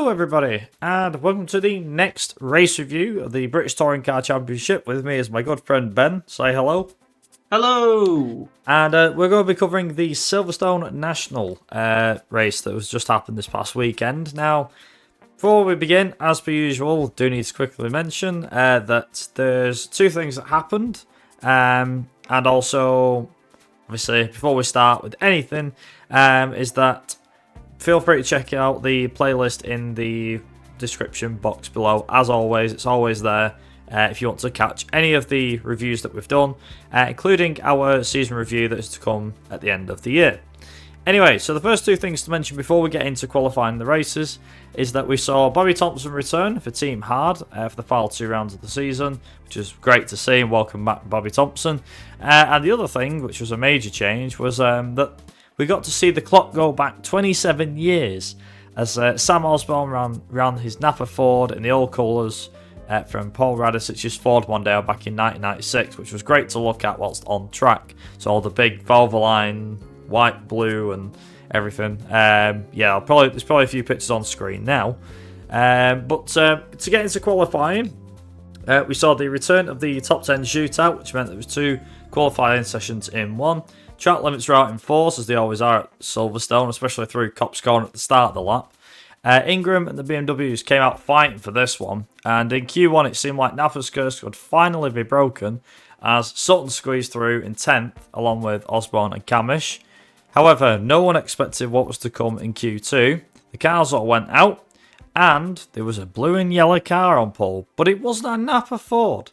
Hello everybody, and welcome to the next race review of the British Touring Car Championship. With me is my good friend Ben. Say hello. Hello! And we're going to be covering the Silverstone National race that was just happened this past weekend. Now, before we begin, as per usual, do need to quickly mention that there's two things that happened. And also, obviously, before we start with anything, is that feel free to check out the playlist in the description box below. As always, it's always there if you want to catch any of the reviews that we've done, including our season review that is to come at the end of the year. Anyway, so the first two things to mention before we get into qualifying the races is that we saw Bobby Thompson return for Team Hard for the final two rounds of the season, which is great to see, and welcome back Bobby Thompson. And the other thing, which was a major change, was that we got to see the clock go back 27 years as Sam Osborne ran his Napa Ford in the old colours from Paul Radisic's Ford Mondeo back in 1996, which was great to look at whilst on track. So all the big Valvoline, white, blue and everything. There's probably a few pictures on screen now. But to get into qualifying, we saw the return of the top 10 shootout, which meant there was two qualifying sessions in one. Track limits were out in force, as they always are at Silverstone, especially through Copse Corner at the start of the lap. Ingram and the BMWs came out fighting for this one, and in Q1 it seemed like Napa's curse could finally be broken, as Sutton squeezed through in 10th, along with Osborne and Camish. However, no one expected what was to come in Q2. The cars all went out, and there was a blue and yellow car on pole, but it wasn't a Napa Ford.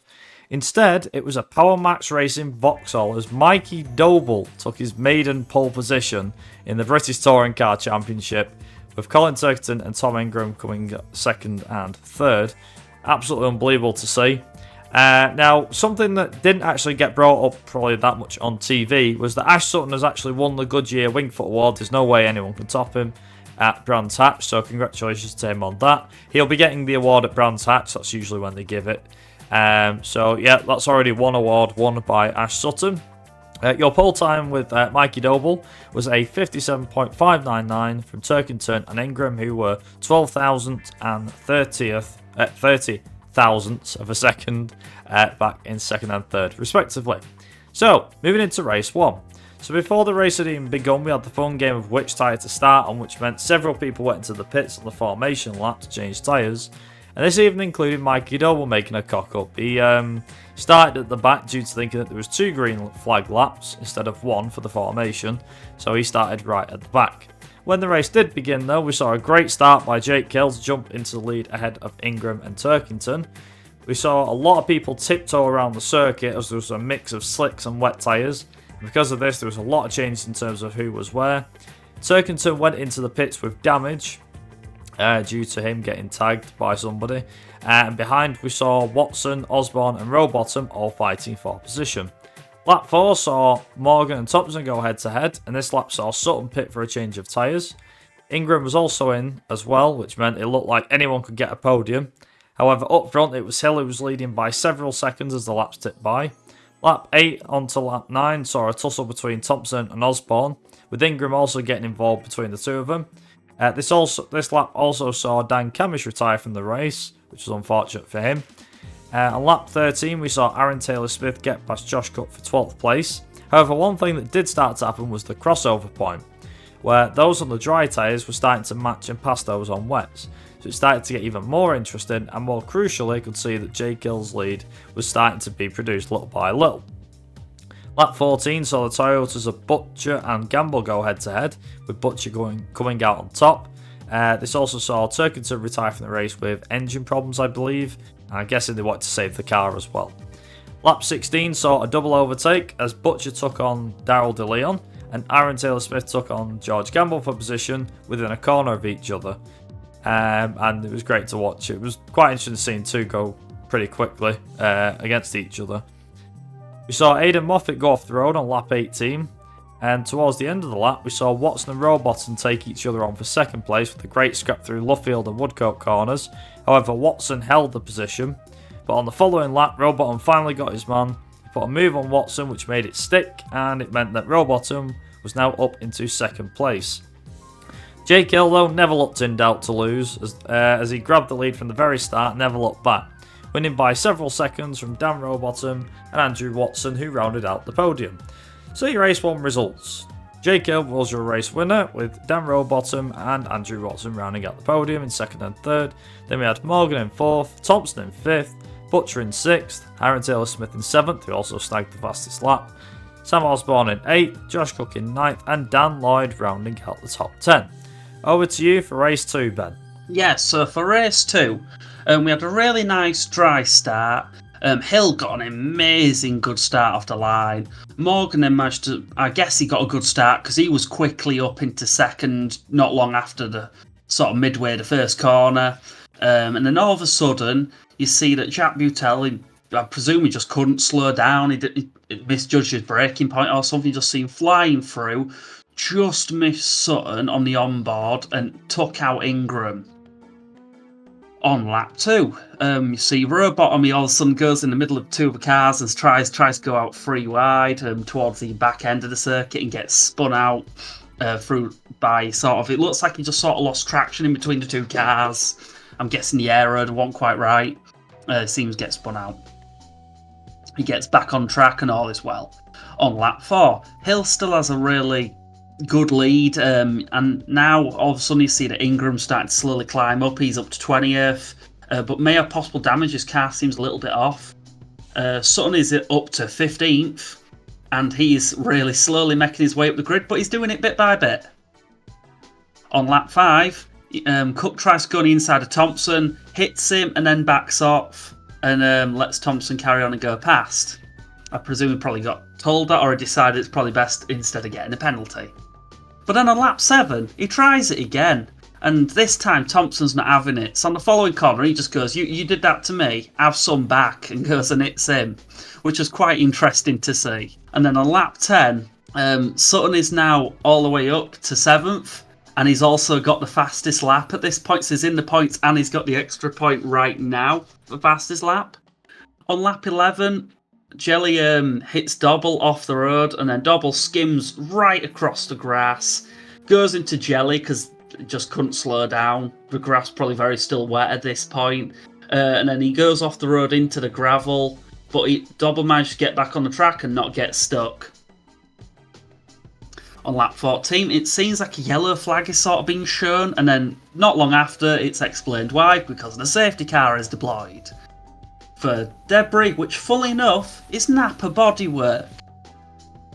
Instead, it was a Power Max Racing Vauxhall as Mikey Doble took his maiden pole position in the British Touring Car Championship, with Colin Turkington and Tom Ingram coming second and third. Absolutely unbelievable to see. Now, something that didn't actually get brought up probably that much on TV was that Ash Sutton has actually won the Goodyear Wingfoot Award. There's no way anyone can top him at Brands Hatch, so congratulations to him on that. He'll be getting the award at Brands Hatch. That's usually when they give it. That's already one award won by Ash Sutton. Your pole time with Mikey Doble was a 57.599 from Turkington and Ingram, who were 12,000th and 30 thousandths of a second back in second and third, respectively. So, moving into race one. So before the race had even begun, we had the fun game of which tyre to start on, which meant several people went into the pits on the formation lap to change tyres. And this even included Mikey Doble making a cock-up. He started at the back due to thinking that there was two green flag laps instead of one for the formation, so he started right at the back. When the race did begin though, we saw a great start by Jake Kills jump into the lead ahead of Ingram and Turkington. We saw a lot of people tiptoe around the circuit as there was a mix of slicks and wet tyres. Because of this, there was a lot of changes in terms of who was where. Turkington went into the pits with damage, due to him getting tagged by somebody. And behind we saw Watson, Osborne and Rowbottom all fighting for position. Lap 4 saw Morgan and Thompson go head to head, and this lap saw Sutton pit for a change of tyres. Ingram was also in as well, which meant it looked like anyone could get a podium. However, up front it was Hill who was leading by several seconds as the laps ticked by. Lap 8 onto lap 9 saw a tussle between Thompson and Osborne, with Ingram also getting involved between the two of them. This lap also saw Dan Camish retire from the race, which was unfortunate for him. On lap 13, we saw Aaron Taylor-Smith get past Josh Cook for 12th place. However, one thing that did start to happen was the crossover point, where those on the dry tyres were starting to match and pass those on wets. So it started to get even more interesting, and more crucially, could see that Jake Gill's lead was starting to be produced little by little. Lap 14 saw the Toyotas of Butcher and Gamble go head to head, with Butcher coming out on top. This also saw Turkington retire from the race with engine problems, I believe, and I'm guessing they wanted to save the car as well. Lap 16 saw a double overtake as Butcher took on Daryl DeLeon and Aaron Taylor-Smith took on George Gamble for position within a corner of each other. And it was great to watch. It was quite interesting seeing two go pretty quickly against each other. We saw Aidan Moffat go off the road on lap 18, and towards the end of the lap, we saw Watson and Rowbottom take each other on for second place with a great scrap through Luffield and Woodcote corners. However, Watson held the position, but on the following lap, Rowbottom finally got his man. He put a move on Watson, which made it stick, and it meant that Rowbottom was now up into second place. Jake Hill, though, never looked in doubt to lose, as he grabbed the lead from the very start and never looked back, winning by several seconds from Dan Rowbottom and Andrew Watson, who rounded out the podium. So your race 1 results. Jake Hill was your race winner, with Dan Rowbottom and Andrew Watson rounding out the podium in 2nd and 3rd. Then we had Morgan in 4th, Thompson in 5th, Butcher in 6th, Aaron Taylor-Smith in 7th, who also snagged the fastest lap, Sam Osborne in 8th, Josh Cook in 9th, and Dan Lloyd rounding out the top 10. Over to you for race 2, Ben. Yes, so for race 2, we had a really nice dry start. Hill got an amazing good start off the line. Morgan then managed to, I guess he got a good start because he was quickly up into 2nd not long after the sort of midway the first corner. And then all of a sudden, you see that Jack Butel, I presume he just couldn't slow down. He misjudged his braking point or something, just seen flying through. Just missed Sutton on the onboard and took out Ingram on lap 2. You see Rowbottom, he all of a sudden goes in the middle of 2 of the cars and tries to go out 3 wide towards the back end of the circuit and gets spun out through by sort of, it looks like he just sort of lost traction in between the 2 cars. I'm guessing the aero wasn't quite right. Seems get spun out. He gets back on track and all is well. On lap 4, Hill still has a really good lead, and now all of a sudden you see that Ingram starting to slowly climb up. He's up to 20th, but may have possible damage. His car seems a little bit off. Sutton is up to 15th, and he's really slowly making his way up the grid, but he's doing it bit by bit. On lap 5, Cook tries to go on the inside of Thompson, hits him, and then backs off, and lets Thompson carry on and go past. I presume he probably got told that, or he decided it's probably best instead of getting a penalty. But then on lap 7, he tries it again, and this time Thompson's not having it. So on the following corner, he just goes, you did that to me, have some back, and goes and hits him, which was quite interesting to see. And then on lap 10, Sutton is now all the way up to 7th, and he's also got the fastest lap at this point, so he's in the points, and he's got the extra point right now for fastest lap. On lap 11, Jelly hits Dobble off the road, and then Dobble skims right across the grass, goes into Jelly because it just couldn't slow down. The grass probably very still wet at this point, and then he goes off the road into the gravel, but Dobble managed to get back on the track and not get stuck. On lap 14, it seems like a yellow flag is sort of being shown, and then not long after, it's explained why, because the safety car is deployed for debris, which, fully enough, is Napa bodywork.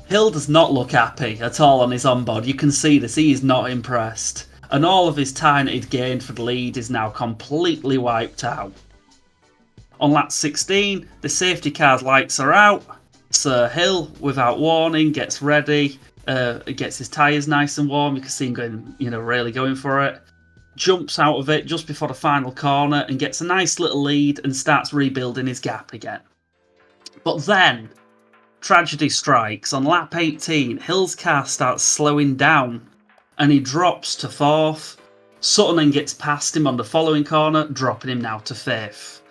Hill does not look happy at all on his onboard. You can see this, he is not impressed. And all of his time that he'd gained for the lead is now completely wiped out. On lap 16, the safety car's lights are out, so Hill, without warning, gets ready, gets his tyres nice and warm. You can see him going, really going for it. Jumps out of it just before the final corner and gets a nice little lead and starts rebuilding his gap again. But then, tragedy strikes. On lap 18, Hill's car starts slowing down and he drops to 4th. Sutton then gets past him on the following corner, dropping him now to 5th.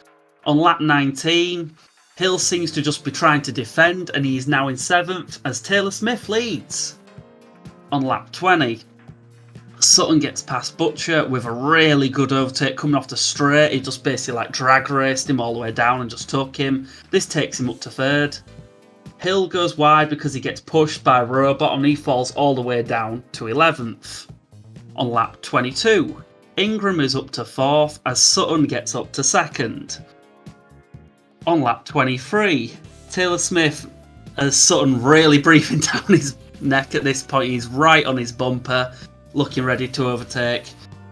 On lap 19, Hill seems to just be trying to defend, and he is now in 7th as Taylor-Smith leads. On lap 20, Sutton gets past Butcher with a really good overtake coming off the straight. He just basically drag raced him all the way down and just took him. This takes him up to 3rd. Hill goes wide because he gets pushed by Rowbottom and he falls all the way down to 11th. On lap 22, Ingram is up to 4th as Sutton gets up to 2nd. On lap 23, Taylor-Smith has Sutton really breathing down his neck at this point. He's right on his bumper, looking ready to overtake.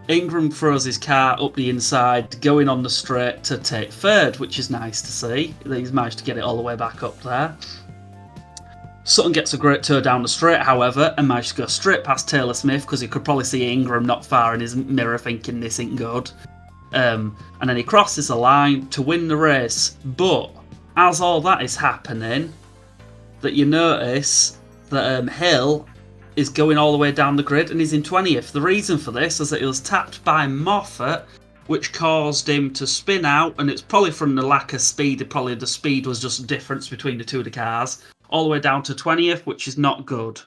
Ingram throws his car up the inside, going on the straight to take 3rd, which is nice to see. He's managed to get it all the way back up there. Sutton gets a great tour down the straight, however, and managed to go straight past Taylor-Smith because he could probably see Ingram not far in his mirror thinking this ain't good. And then he crosses the line to win the race. But as all that is happening, that you notice that Hill is going all the way down the grid and he's in 20th. The reason for this is that he was tapped by Moffat, which caused him to spin out, and it's probably from the lack of speed. Probably the speed was just a difference between the two of the cars, all the way down to 20th, which is not good.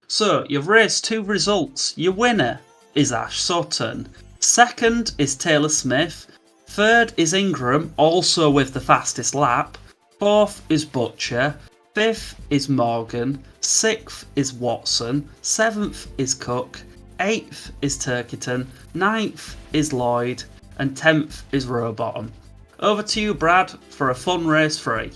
So you've raced 2 results. Your winner is Ash Sutton. Second is Taylor Smith. Third is Ingram, also with the fastest lap. Fourth is Butcher. Fifth is Morgan. Sixth is Watson. Seventh is Cook. Eighth is Turkington. Ninth is Lloyd. And 10th is Rowbottom. Over to you, Brad, for a fun race 3.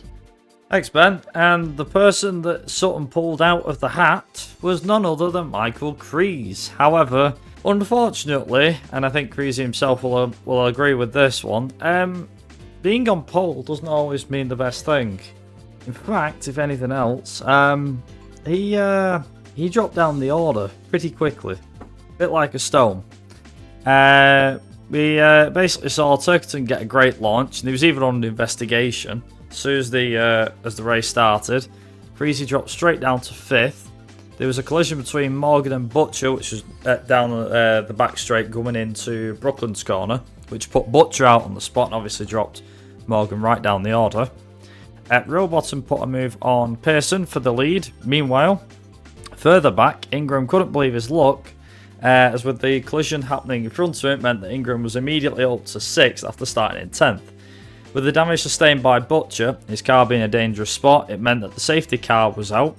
Thanks, Ben. And the person that Sutton pulled out of the hat was none other than Michael Crees. However, unfortunately, and I think Creasy himself will agree with this one, being on pole doesn't always mean the best thing. In fact, if anything else, he dropped down the order pretty quickly, a bit like a stone. We basically saw Turkington get a great launch, and he was even under investigation. As soon as the race started, Creasy dropped straight down to 5th. There was a collision between Morgan and Butcher, which was down the back straight going into Brooklyn's corner, which put Butcher out on the spot and obviously dropped Morgan right down the order. Rowbottom put a move on Pearson for the lead. Meanwhile, further back, Ingram couldn't believe his luck, as with the collision happening in front of him, it meant that Ingram was immediately up to 6th after starting in 10th. With the damage sustained by Butcher, his car being a dangerous spot, it meant that the safety car was out.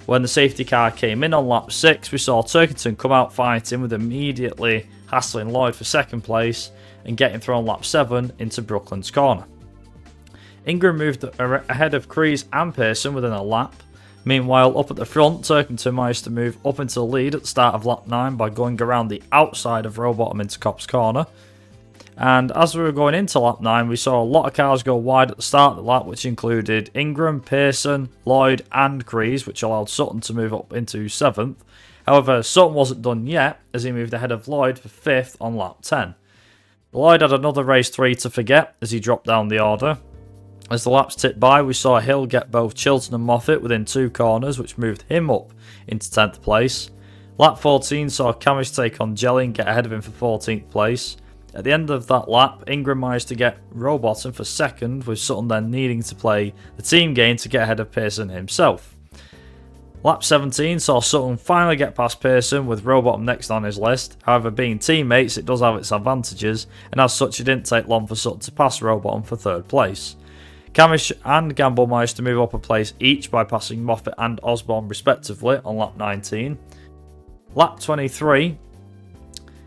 When the safety car came in on lap 6, we saw Turkington come out fighting, with immediately hassling Lloyd for 2nd place and getting thrown lap 7 into Brooklyn's corner. Ingram moved ahead of Crees and Pearson within a lap. Meanwhile, up at the front, Turkington managed to move up into the lead at the start of lap 9 by going around the outside of Rowbottom into Cop's corner. And as we were going into lap 9, we saw a lot of cars go wide at the start of the lap, which included Ingram, Pearson, Lloyd and Crees, which allowed Sutton to move up into 7th. However, Sutton wasn't done yet, as he moved ahead of Lloyd for 5th on lap 10. Lloyd had another race 3 to forget as he dropped down the order. As the laps ticked by, we saw Hill get both Chilton and Moffat within 2 corners, which moved him up into 10th place. Lap 14 saw Camish take on Jelly and get ahead of him for 14th place. At the end of that lap, Ingram managed to get Rowbottom for 2nd, with Sutton then needing to play the team game to get ahead of Pearson himself. Lap 17 saw Sutton finally get past Pearson, with Rowbottom next on his list. However, being teammates, it does have its advantages, and as such it didn't take long for Sutton to pass Rowbottom for 3rd place. Camish and Gamble managed to move up a place each by passing Moffat and Osborne respectively on lap 19. Lap 23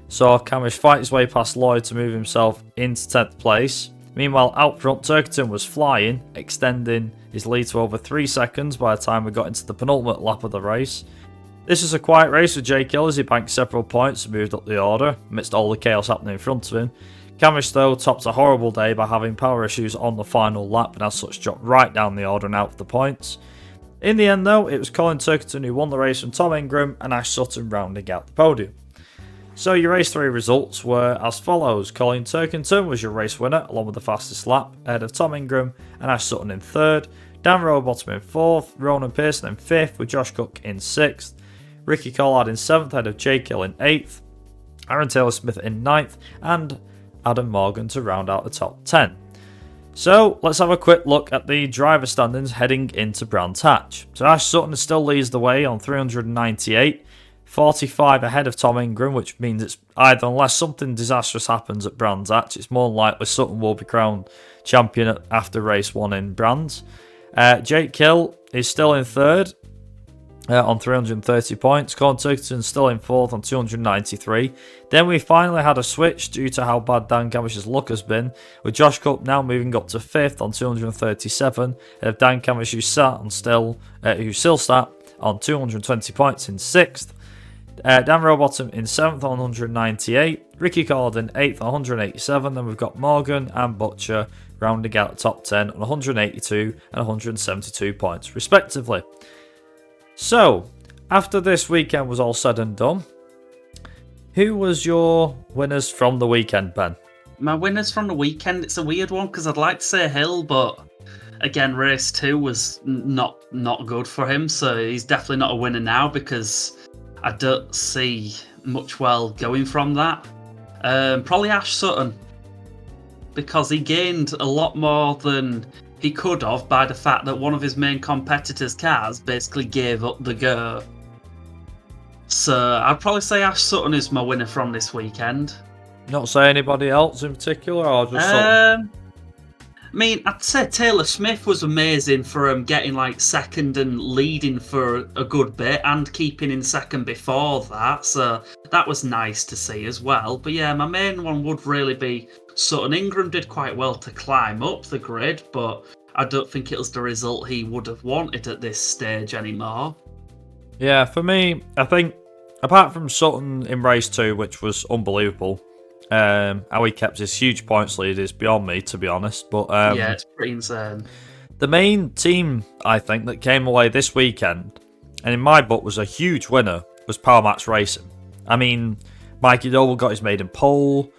saw Camish fight his way past Lloyd to move himself into 10th place. Meanwhile, out front, Turkington was flying, extending his lead to over 3 seconds by the time we got into the penultimate lap of the race. This was a quiet race with Jake Hill as he banked several points and moved up the order amidst all the chaos happening in front of him. Camish, though, topped a horrible day by having power issues on the final lap and as such dropped right down the order and out of the points. In the end, though, it was Colin Turkington who won the race from Tom Ingram and Ash Sutton rounding out the podium. So your race 3 results were as follows. Colin Turkington was your race winner along with the fastest lap, ahead of Tom Ingram and Ash Sutton in 3rd, Dan Rowbottom in 4th, Ronan Pearson in 5th with Josh Cook in 6th, Ricky Collard in 7th ahead of Jake Hill in 8th, Aaron Taylor-Smith in 9th and Adam Morgan to round out the top 10. So let's have a quick look at the driver standings heading into Brands Hatch. So Ash Sutton still leads the way on 398, 45 ahead of Tom Ingram, which means it's either, unless something disastrous happens at Brands Hatch, it's more than likely Sutton will be crowned champion after race 1 in Brands. Jake Hill is still in 3rd on 330 points. Colin Turkington still in 4th on 293. Then we finally had a switch due to how bad Dan Camish's luck has been, with Josh Cook now moving up to 5th on 237, ahead of Dan Camish who still sat on 220 points in 6th. Dan Rowbottom in 7th on 198, Ricky Collard in 8th on 187, then we've got Morgan and Butcher rounding out the top 10 on 182 and 172 points respectively. So, after this weekend was all said and done, who was your winners from the weekend, Ben? My winners from the weekend, it's a weird one because I'd like to say Hill, but again, race 2 was not good for him, so he's definitely not a winner now because I don't see much well going from that. Probably Ash Sutton, because he gained a lot more than he could have by the fact that one of his main competitors' cars basically gave up the go. So I'd probably say Ash Sutton is my winner from this weekend. Not say anybody else in particular, or just I mean, I'd say Taylor Smith was amazing for getting like second and leading for a good bit and keeping in second before that. So that was nice to see as well. But yeah, my main one would really be Sutton. Ingram did quite well to climb up the grid, but I don't think it was the result he would have wanted at this stage anymore. Yeah, for me, I think, apart from Sutton in race 2, which was unbelievable, how he kept his huge points lead is beyond me, to be honest. But yeah, it's pretty insane. The main team, I think, that came away this weekend, and in my book was a huge winner, was Power Max Racing. I mean, Mikey Doble got his maiden pole,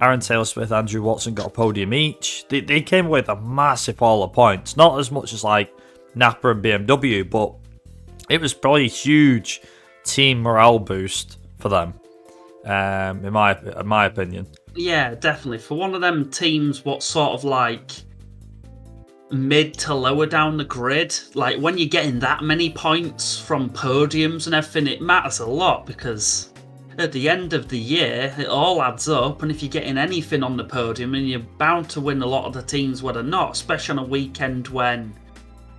Aaron Taylor-Smith, Andrew Watson got a podium each. They came away with a massive pile of points, not as much as like Napa and BMW, but it was probably a huge team morale boost for them, in my opinion. Yeah, definitely. For one of them teams, what sort of like mid to lower down the grid, like when you're getting that many points from podiums and everything, it matters a lot because at the end of the year, it all adds up. And if you're getting anything on the podium, and you're bound to win a lot of the teams where they're not, especially on a weekend when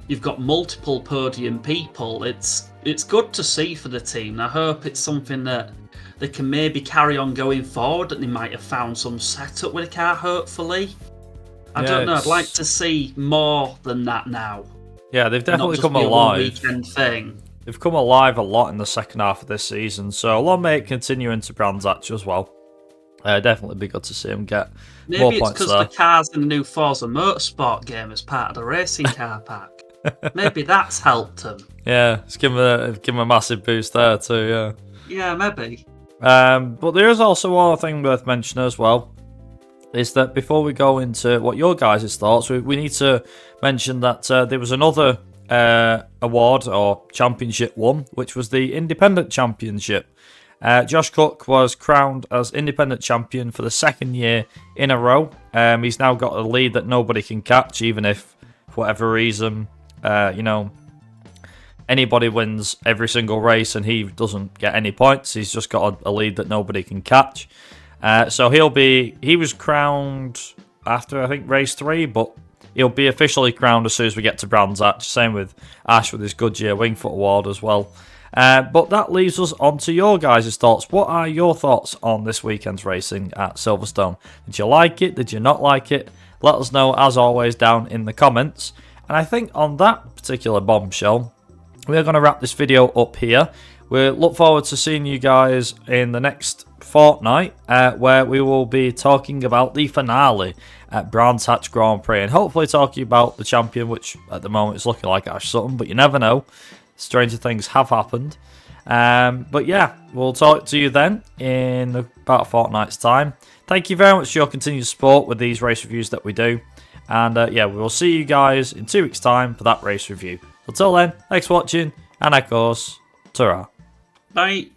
you've got multiple podium people, it's good to see for the team. I hope it's something that they can maybe carry on going forward, that they might have found some setup with a car, hopefully. I don't know, I'd like to see more than that now. Yeah, they've definitely come alive. Not alive. just be a weekend thing. They've come alive a lot in the second half of this season, so long may it continue into Brands Hatch as well. Definitely be good to see them get more Maybe it's points because there. the car's in the new Forza Motorsport game as part of the racing car pack. Maybe that's helped them. Yeah, it's give them a massive boost there too, yeah. Yeah, maybe. But there is also one other thing worth mentioning as well, is that before we go into what your guys' thoughts, we need to mention that there was another award or championship won, which was the Independent Championship. Josh Cook was crowned as Independent Champion for the second year in a row. He's now got a lead that nobody can catch, even if, for whatever reason, anybody wins every single race and he doesn't get any points. He's just got a lead that nobody can catch. So he was crowned after, I think, race 3, but he'll be officially crowned as soon as we get to Brands Hatch. Same with Ash with his Goodyear Wingfoot Award as well. But that leaves us on to your guys' thoughts. What are your thoughts on this weekend's racing at Silverstone? Did you like it? Did you not like it? Let us know, as always, down in the comments. And I think on that particular bombshell, we're going to wrap this video up here. We look forward to seeing you guys in the next fortnight, where we will be talking about the finale at Brands Hatch Grand Prix, and hopefully talking about the champion, which at the moment is looking like Ash Sutton, but you never know. Stranger things have happened. But yeah, we'll talk to you then in about a fortnight's time. Thank you very much for your continued support with these race reviews that we do. And yeah, we will see you guys in 2 weeks' time for that race review. Until then, thanks for watching, and of course, ta-ra. Bye.